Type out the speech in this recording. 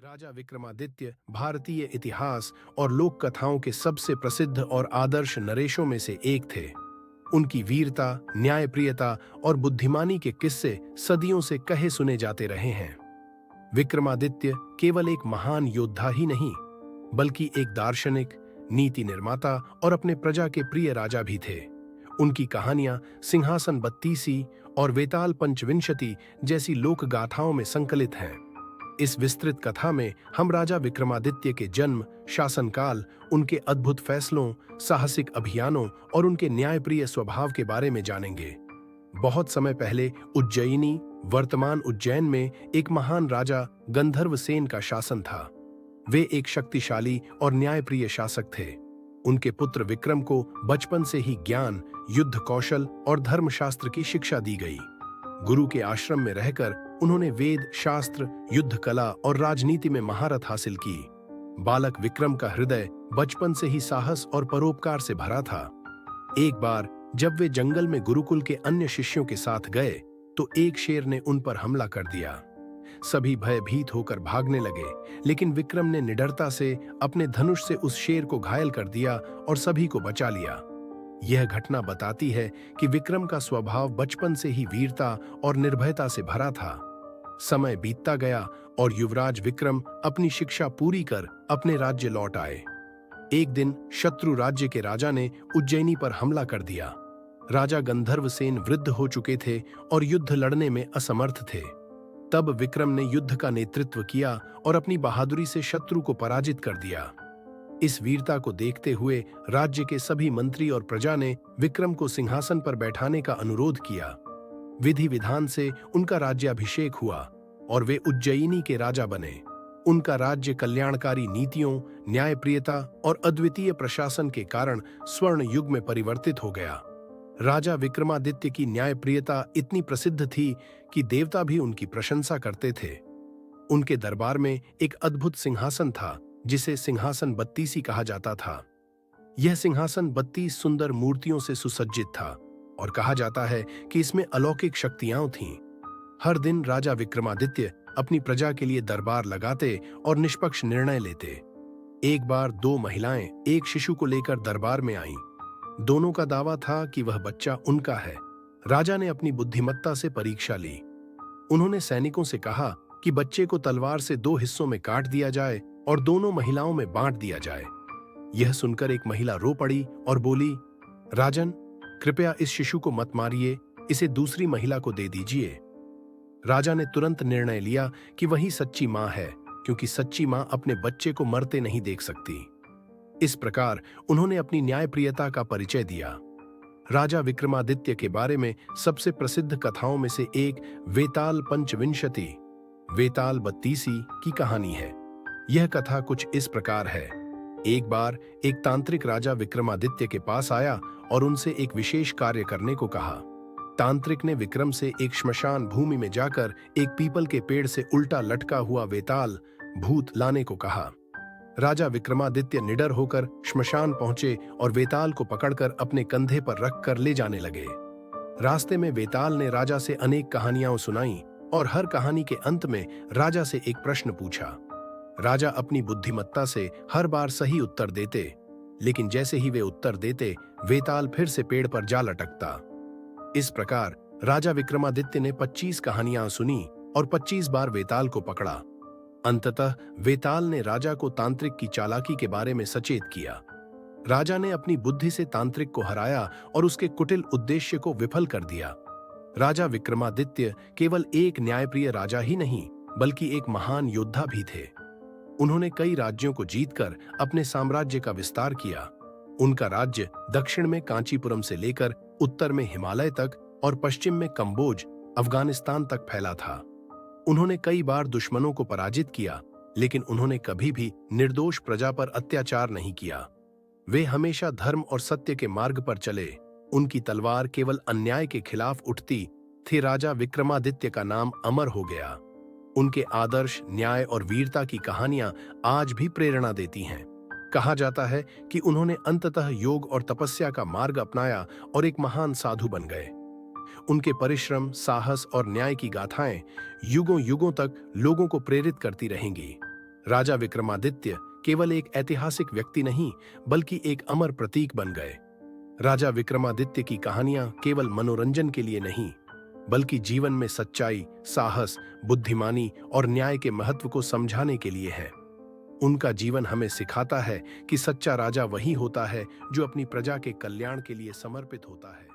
राजा विक्रमादित्य भारतीय इतिहास और लोक कथाओं के सबसे प्रसिद्ध और आदर्श नरेशों में से एक थे। उनकी वीरता, न्यायप्रियता और बुद्धिमानी के किस्से सदियों से कहे सुने जाते रहे हैं। विक्रमादित्य केवल एक महान योद्धा ही नहीं, बल्कि एक दार्शनिक, नीति निर्माता और अपने प्रजा के प्रिय राजा भी थे। उनकी कहानियां सिंहासन बत्तीसी और वेताल पंचविंशति जैसी लोक गाथाओं में संकलित हैं। इस विस्तृत कथा में हम राजा विक्रमादित्य के जन्म, शासनकाल, उनके अद्भुत फैसलों, साहसिक अभियानों और उनके न्यायप्रिय स्वभाव के बारे में जानेंगे। बहुत समय पहले उज्जयिनी, वर्तमान उज्जैन में एक महान राजा गंधर्वसेन का शासन था। वे एक शक्तिशाली और न्यायप्रिय शासक थे। उनके पुत्र विक्रम को बचपन से ही ज्ञान, युद्ध कौशल और धर्मशास्त्र की शिक्षा दी गई। गुरु के आश्रम में रहकर उन्होंने वेद, शास्त्र, युद्ध कला और राजनीति में महारत हासिल की। बालक विक्रम का हृदय बचपन से ही साहस और परोपकार से भरा था। एक बार जब वे जंगल में गुरुकुल के अन्य शिष्यों के साथ गए, तो एक शेर ने उन पर हमला कर दिया। सभी भयभीत होकर भागने लगे, लेकिन विक्रम ने निडरता से अपने धनुष से उस शेर को घायल कर दिया और सभी को बचा लिया। यह घटना बताती है कि विक्रम का स्वभाव बचपन से ही वीरता और निर्भयता से भरा था। समय बीतता गया और युवराज विक्रम अपनी शिक्षा पूरी कर अपने राज्य लौट आए। एक दिन शत्रु राज्य के राजा ने उज्जैनी पर हमला कर दिया। राजा गंधर्वसेन वृद्ध हो चुके थे और युद्ध लड़ने में असमर्थ थे। तब विक्रम ने युद्ध का नेतृत्व किया और अपनी बहादुरी से शत्रु को पराजित कर दिया। इस वीरता को देखते हुए राज्य के सभी मंत्री और प्रजा ने विक्रम को सिंहासन पर बैठाने का अनुरोध किया। विधि विधान से उनका राज्याभिषेक हुआ और वे उज्जयिनी के राजा बने। उनका राज्य कल्याणकारी नीतियों, न्यायप्रियता और अद्वितीय प्रशासन के कारण स्वर्ण युग में परिवर्तित हो गया। राजा विक्रमादित्य की न्यायप्रियता इतनी प्रसिद्ध थी कि देवता भी उनकी प्रशंसा करते थे। उनके दरबार में एक अद्भुत सिंहासन था, जिसे सिंहासन बत्तीसी कहा जाता था। यह सिंहासन 32 सुंदर मूर्तियों से सुसज्जित था और कहा जाता है कि इसमें अलौकिक शक्तियां थीं। हर दिन राजा विक्रमादित्य अपनी प्रजा के लिए दरबार लगाते और निष्पक्ष निर्णय लेते। एक बार 2 महिलाएं एक शिशु को लेकर दरबार में आईं। दोनों का दावा था कि वह बच्चा उनका है। राजा ने अपनी बुद्धिमत्ता से परीक्षा ली। उन्होंने सैनिकों से कहा कि बच्चे को तलवार से 2 हिस्सों में काट दिया जाए और दोनों महिलाओं में बांट दिया जाए। यह सुनकर एक महिला रो पड़ी और बोली, राजन, कृपया इस शिशु को मत मारिए, इसे दूसरी महिला को दे दीजिए। राजा ने तुरंत निर्णय लिया कि वही सच्ची मां है, क्योंकि सच्ची मां अपने बच्चे को मरते नहीं देख सकती। इस प्रकार उन्होंने अपनी न्यायप्रियता का परिचय दिया। राजा विक्रमादित्य के बारे में सबसे प्रसिद्ध कथाओं में से एक वेताल पंचविंशति, वेताल बत्तीसी की कहानी है। यह कथा कुछ इस प्रकार है। एक बार एक तांत्रिक राजा विक्रमादित्य के पास आया और उनसे एक विशेष कार्य करने को कहा। तांत्रिक ने विक्रम से एक श्मशान भूमि में जाकर एक पीपल के पेड़ से उल्टा लटका हुआ वेताल भूत लाने को कहा। राजा विक्रमादित्य निडर होकर श्मशान पहुंचे और वेताल को पकड़कर अपने कंधे पर रखकर ले जाने लगे। रास्ते में वेताल ने राजा से अनेक कहानियां सुनाई और हर कहानी के अंत में राजा से एक प्रश्न पूछा। राजा अपनी बुद्धिमत्ता से हर बार सही उत्तर देते, लेकिन जैसे ही वे उत्तर देते, वेताल फिर से पेड़ पर जा लटकता। इस प्रकार राजा विक्रमादित्य ने 25 कहानियां सुनी और 25 बार वेताल को पकड़ा। अंततः वेताल ने राजा को तांत्रिक की चालाकी के बारे में सचेत किया। राजा ने अपनी बुद्धि से तांत्रिक को हराया और उसके कुटिल उद्देश्य को विफल कर दिया। राजा विक्रमादित्य केवल एक न्यायप्रिय राजा ही नहीं, बल्कि एक महान योद्धा भी थे। उन्होंने कई राज्यों को जीतकर अपने साम्राज्य का विस्तार किया। उनका राज्य दक्षिण में कांचीपुरम से लेकर उत्तर में हिमालय तक और पश्चिम में कंबोज, अफगानिस्तान तक फैला था। उन्होंने कई बार दुश्मनों को पराजित किया, लेकिन उन्होंने कभी भी निर्दोष प्रजा पर अत्याचार नहीं किया। वे हमेशा धर्म और सत्य के मार्ग पर चले। उनकी तलवार केवल अन्याय के खिलाफ उठती थी। राजा विक्रमादित्य का नाम अमर हो गया। उनके आदर्श, न्याय और वीरता की कहानियां आज भी प्रेरणा देती हैं। कहा जाता है कि उन्होंने अंततः योग और तपस्या का मार्ग अपनाया और एक महान साधु बन गए। उनके परिश्रम, साहस और न्याय की गाथाएं युगों युगों तक लोगों को प्रेरित करती रहेंगी। राजा विक्रमादित्य केवल एक ऐतिहासिक व्यक्ति नहीं, बल्कि एक अमर प्रतीक बन गए। राजा विक्रमादित्य की कहानियां केवल मनोरंजन के लिए नहीं, बल्कि जीवन में सच्चाई, साहस, बुद्धिमानी और न्याय के महत्व को समझाने के लिए है। उनका जीवन हमें सिखाता है कि सच्चा राजा वही होता है जो अपनी प्रजा के कल्याण के लिए समर्पित होता है।